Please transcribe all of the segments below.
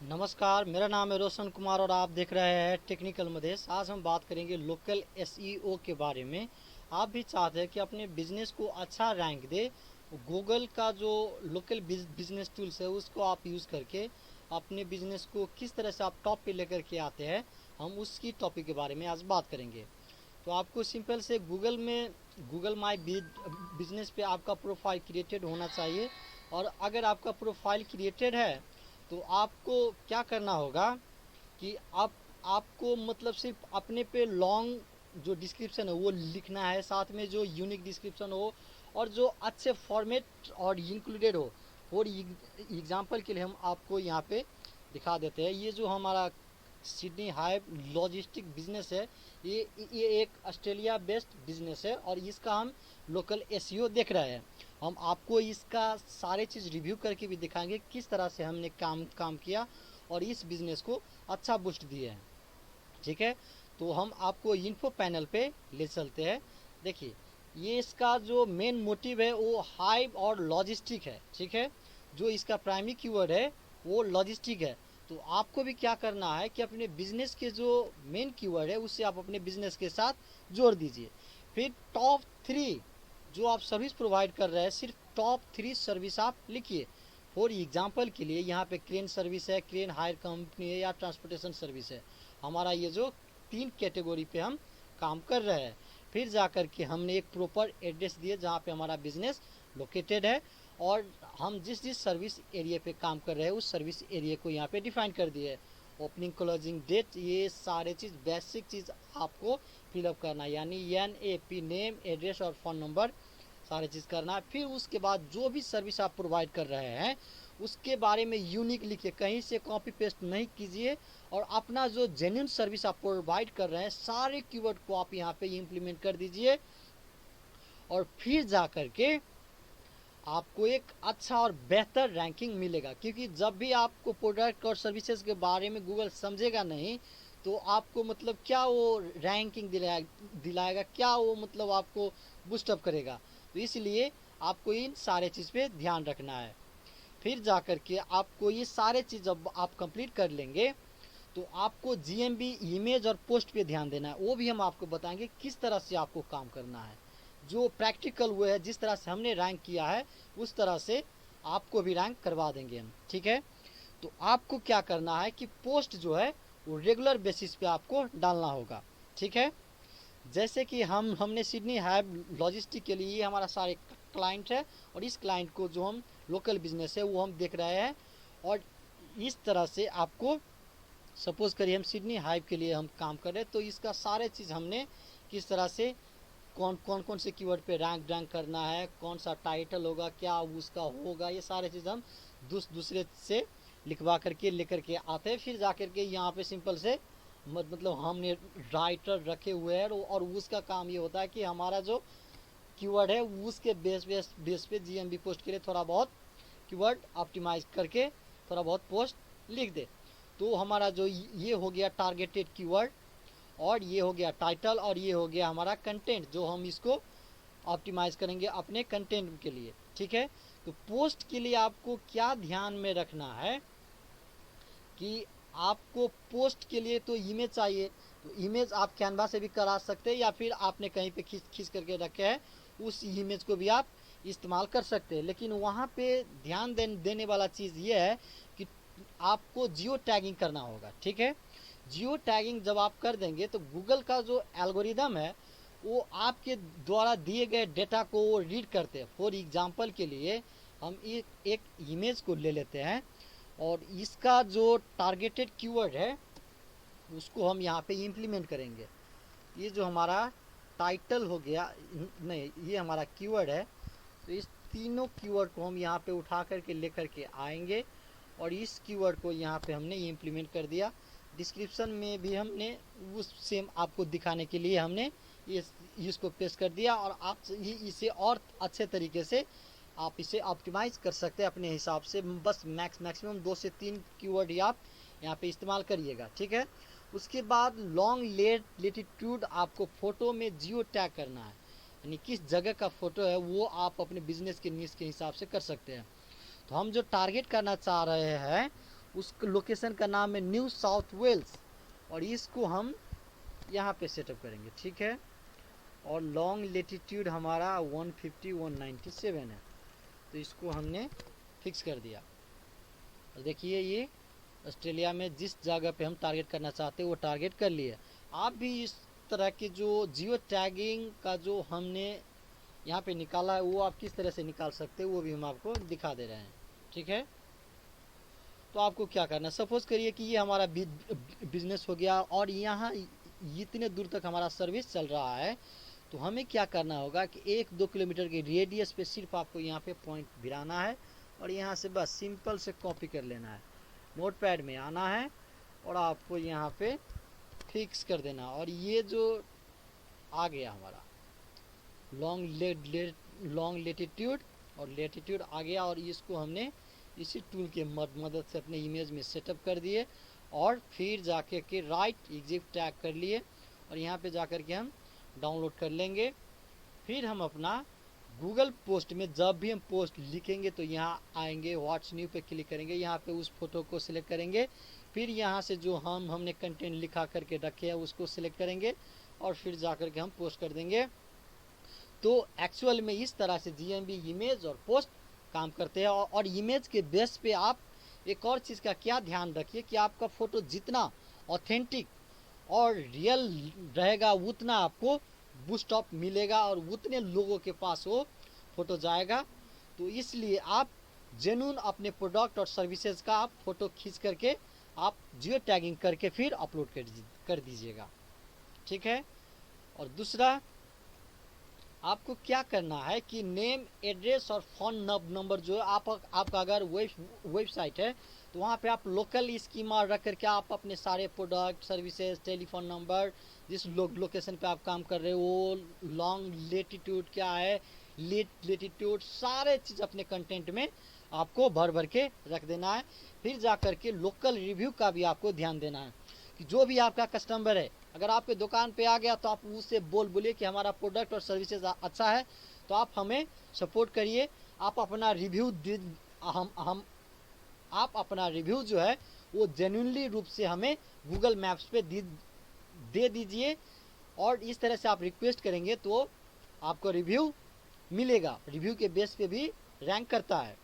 नमस्कार, मेरा नाम है रोशन कुमार और आप देख रहे हैं टेक्निकल मदेश। आज हम बात करेंगे लोकल एसईओ के बारे में। आप भी चाहते हैं कि अपने बिजनेस को अच्छा रैंक दे, गूगल का जो लोकल बिजनेस टूल्स है उसको आप यूज़ करके अपने बिजनेस को किस तरह से आप टॉप पे लेकर के आते हैं, हम उसकी टॉपिक के बारे में आज बात करेंगे। तो आपको सिंपल से गूगल माई बिजनेस पे आपका प्रोफाइल क्रिएटेड होना चाहिए। और अगर आपका प्रोफाइल क्रिएटेड है तो आपको क्या करना होगा कि आपको मतलब सिर्फ अपने पे लॉन्ग जो डिस्क्रिप्शन है वो लिखना है, साथ में जो यूनिक डिस्क्रिप्शन हो और जो अच्छे फॉर्मेट और इंक्लूडेड हो। और एग्जांपल के लिए हम आपको यहाँ पे दिखा देते हैं। ये जो हमारा सिडनी हाइव लॉजिस्टिक बिजनेस है, ये एक ऑस्ट्रेलिया बेस्ड बिजनेस है और इसका हम लोकल एसईओ देख रहे हैं। हम आपको इसका सारे चीज़ रिव्यू करके भी दिखाएंगे किस तरह से हमने काम किया और इस बिज़नेस को अच्छा बूस्ट दिए हैं। ठीक है, तो हम आपको इन्फो पैनल पे ले चलते हैं। देखिए, ये इसका जो मेन मोटिव है वो हाइव और लॉजिस्टिक है। ठीक है, जो इसका प्राइमरी कीवर्ड है वो लॉजिस्टिक है। तो आपको भी क्या करना है कि अपने बिजनेस के जो मेन कीवर्ड है उससे आप अपने बिजनेस के साथ जोड़ दीजिए। फिर टॉप 3 जो आप सर्विस प्रोवाइड कर रहे हैं, सिर्फ टॉप 3 सर्विस आप लिखिए। फॉर एग्जांपल के लिए यहाँ पे क्रेन सर्विस है, क्रेन हायर कंपनी है या ट्रांसपोर्टेशन सर्विस है। हमारा ये जो 3 कैटेगरी पे हम काम कर रहे हैं। फिर जा कर के हमने एक प्रॉपर एड्रेस दिए जहाँ पे हमारा बिजनेस लोकेटेड है और हम जिस जिस सर्विस एरिया पे काम कर रहे हैं उस सर्विस एरिया को यहाँ पे डिफाइन कर दिए है। ओपनिंग क्लोजिंग डेट, ये सारे चीज़ बेसिक चीज़ आपको फिलअप करना है, यानी NAP नेम एड्रेस और फ़ोन नंबर सारे चीज़ करना है। फिर उसके बाद जो भी सर्विस आप प्रोवाइड कर रहे हैं उसके बारे में यूनिक लिखिए, कहीं से कॉपी पेस्ट नहीं कीजिए। और अपना जो जेन्युइन सर्विस आप प्रोवाइड कर रहे हैं सारे कीवर्ड को आप यहाँ पे इम्प्लीमेंट कर दीजिए। और फिर जा कर के आपको एक अच्छा और बेहतर रैंकिंग मिलेगा, क्योंकि जब भी आपको प्रोडक्ट और सर्विसेज के बारे में गूगल समझेगा नहीं तो आपको मतलब क्या वो रैंकिंग दिलाएगा, क्या वो मतलब आपको बूस्टअप करेगा। तो इसलिए आपको इन सारे चीज़ पे ध्यान रखना है। फिर जा कर के आपको ये सारे चीज़ जब आप कंप्लीट कर लेंगे तो आपको जीएमबी इमेज और पोस्ट पे ध्यान देना है। वो भी हम आपको बताएंगे किस तरह से आपको काम करना है। जो प्रैक्टिकल हुए है, जिस तरह से हमने रैंक किया है उस तरह से आपको भी रैंक करवा देंगे हम। ठीक है, तो आपको क्या करना है कि पोस्ट जो है वो रेगुलर बेसिस पे आपको डालना होगा। ठीक है, जैसे कि हमने सिडनी हाइव लॉजिस्टिक के लिए हमारा सारे क्लाइंट है और इस क्लाइंट को जो हम लोकल बिजनेस है वो हम देख रहे हैं। और इस तरह से आपको सपोज करिए हम सिडनी हाइव के लिए हम काम कर रहे हैं, तो इसका सारे चीज़ हमने किस तरह से कौन से कीवर्ड पे रैंक करना है, कौन सा टाइटल होगा, क्या उसका होगा, ये सारे चीज़ हम दूसरे से लिखवा करके लेकर के आते हैं। फिर जा कर के यहाँ पे सिंपल से मतलब हमने राइटर रखे हुए हैं और उसका काम ये होता है कि हमारा जो कीवर्ड है उसके बेस पे जीएमबी पोस्ट के लिए थोड़ा बहुत कीवर्ड ऑप्टिमाइज करके थोड़ा बहुत पोस्ट लिख दे। तो हमारा जो ये हो गया टारगेटेड कीवर्ड, और ये हो गया टाइटल, और ये हो गया हमारा कंटेंट जो हम इसको ऑप्टिमाइज करेंगे अपने कंटेंट के लिए। ठीक है, तो पोस्ट के लिए आपको क्या ध्यान में रखना है कि आपको पोस्ट के लिए तो इमेज चाहिए। तो इमेज आप कैनवा से भी करा सकते हैं या फिर आपने कहीं पे खींच करके रखे हैं उस इमेज को भी आप इस्तेमाल कर सकते हैं। लेकिन वहाँ पे ध्यान देने वाला चीज़ ये है कि आपको जियो टैगिंग करना होगा। ठीक है, जियो टैगिंग जब आप कर देंगे तो गूगल का जो एल्गोरिदम है वो आपके द्वारा दिए गए डेटा को वो रीड करते हैं। फॉर एग्जांपल के लिए हम एक इमेज को ले लेते हैं और इसका जो टारगेटेड कीवर्ड है उसको हम यहाँ पे इम्प्लीमेंट करेंगे। ये जो हमारा टाइटल हो गया, नहीं ये हमारा कीवर्ड है, तो इस तीनों कीवर्ड को हम यहाँ पे उठा करके लेकर के आएंगे और इस कीवर्ड को यहाँ पे हमने इम्प्लीमेंट कर दिया। डिस्क्रिप्शन में भी हमने उस सेम आपको दिखाने के लिए हमने ये इसको पेस्ट कर दिया और आप इसे और अच्छे तरीके से आप इसे ऑप्टिमाइज कर सकते हैं अपने हिसाब से। बस मैक्सिमम 2 से 3 कीवर्ड ही आप यहाँ पे इस्तेमाल करिएगा। ठीक है, उसके बाद लॉन्ग लेटिट्यूड आपको फ़ोटो में जियो टैग करना है, यानी किस जगह का फ़ोटो है वो आप अपने बिजनेस के नीड्स के हिसाब से कर सकते हैं। तो हम जो टारगेट करना चाह रहे हैं उस लोकेशन का नाम है न्यू साउथ वेल्स, और इसको हम यहाँ पे सेटअप करेंगे, ठीक है। और लॉन्ग लेटीट्यूड हमारा 150 197 है, तो इसको हमने फिक्स कर दिया। और देखिए ये ऑस्ट्रेलिया में जिस जगह पे हम टारगेट करना चाहते हैं वो टारगेट कर लिए। आप भी इस तरह के जो जियो टैगिंग का जो हमने यहाँ पे निकाला है वो आप किस तरह से निकाल सकते हैं वो भी हम आपको दिखा दे रहे हैं, ठीक है। तो आपको क्या करना है, सपोज करिए कि ये हमारा बिजनेस हो गया और यहाँ इतने दूर तक हमारा सर्विस चल रहा है, तो हमें क्या करना होगा कि 1-2 किलोमीटर के रेडियस पे सिर्फ आपको यहाँ पे पॉइंट गिराना है और यहाँ से बस सिंपल से कॉपी कर लेना है, नोटपैड में आना है और आपको यहाँ पे फिक्स कर देना। और ये जो आ गया हमारा लॉन्ग लेटीट्यूड और लेटीट्यूड आ गया, और इसको हमने इसी टूल के मदद से अपने इमेज में सेटअप कर दिए और फिर जाके के राइट एग्जिट टैग कर लिए और यहाँ पे जाकर के हम डाउनलोड कर लेंगे। फिर हम अपना गूगल पोस्ट में जब भी हम पोस्ट लिखेंगे तो यहाँ आएंगे, व्हाट्स न्यू पे क्लिक करेंगे, यहाँ पे उस फोटो को सिलेक्ट करेंगे, फिर यहाँ से जो हमने कंटेंट लिखा करके रखे हैं उसको सिलेक्ट करेंगे और फिर जाकर के हम पोस्ट कर देंगे। तो एक्चुअल में इस तरह से जीएमबी इमेज और पोस्ट काम करते हैं। और इमेज के बेस पे आप एक और चीज़ का क्या ध्यान रखिए कि आपका फ़ोटो जितना ऑथेंटिक और रियल रहेगा उतना आपको बूस्ट अप मिलेगा और उतने लोगों के पास वो फ़ोटो जाएगा। तो इसलिए आप जेन्युइन अपने प्रोडक्ट और सर्विसेज का आप फ़ोटो खींच करके आप जियो टैगिंग करके फिर अपलोड कर दीजिएगा, ठीक है। और दूसरा आपको क्या करना है कि नेम, एड्रेस और फ़ोन नंबर जो आपका अगर वेबसाइट है तो वहाँ पे आप लोकल स्कीमा रख करके आप अपने सारे प्रोडक्ट, सर्विसेज, टेलीफोन नंबर, जिस लोकेशन पे आप काम कर रहे हो वो लॉन्ग लेटीट्यूड क्या है, लेटीट्यूड, सारे चीज़ अपने कंटेंट में आपको भर के रख देना है। फिर जा कर के लोकल रिव्यू का भी आपको ध्यान देना है कि जो भी आपका कस्टमर है अगर आपके दुकान पे आ गया तो आप उससे बोलिए कि हमारा प्रोडक्ट और सर्विसेज अच्छा है तो आप हमें सपोर्ट करिए। आप अपना रिव्यू आप अपना रिव्यू जो है वो जेन्युइनली रूप से हमें गूगल मैप्स पे दे दीजिए और इस तरह से आप रिक्वेस्ट करेंगे तो आपको रिव्यू मिलेगा। रिव्यू के बेस पे भी रैंक करता है।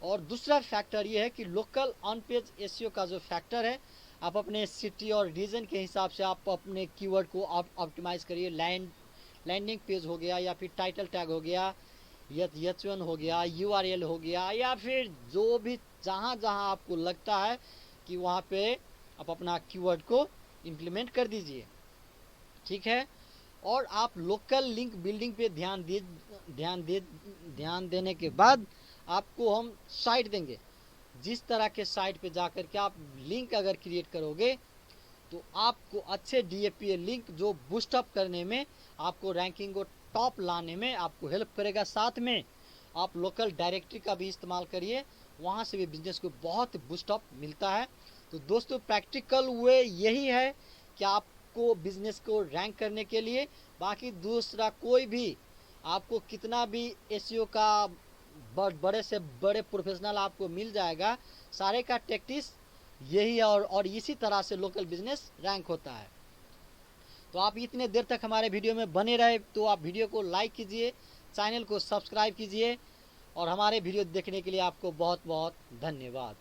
और दूसरा फैक्टर ये है कि लोकल ऑन पेज एसईओ का जो फैक्टर है, आप अपने सिटी और रीजन के हिसाब से आप अपने कीवर्ड को आप ऑप्टिमाइज करिए। लैंडिंग पेज हो गया या फिर टाइटल टैग हो गया, H1 हो गया, URL हो गया, या फिर जो भी जहाँ जहाँ आपको लगता है कि वहाँ पे आप अपना कीवर्ड को इम्प्लीमेंट कर दीजिए, ठीक है। और आप लोकल लिंक बिल्डिंग पे ध्यान देने के बाद आपको हम साइट देंगे। जिस तरह के साइट पे जाकर के आप लिंक अगर क्रिएट करोगे तो आपको अच्छे DAPA लिंक जो बूस्टअप करने में, आपको रैंकिंग को टॉप लाने में आपको हेल्प करेगा। साथ में आप लोकल डायरेक्टरी का भी इस्तेमाल करिए, वहाँ से भी बिजनेस को बहुत बूस्टअप मिलता है। तो दोस्तों प्रैक्टिकल वे यही है कि आपको बिजनेस को रैंक करने के लिए, बाकी दूसरा कोई भी आपको कितना भी एसईओ का बड़े से बड़े प्रोफेशनल आपको मिल जाएगा, सारे का टैक्टिस यही है और इसी तरह से लोकल बिजनेस रैंक होता है। तो आप इतने देर तक हमारे वीडियो में बने रहे तो आप वीडियो को लाइक कीजिए, चैनल को सब्सक्राइब कीजिए और हमारे वीडियो देखने के लिए आपको बहुत बहुत धन्यवाद।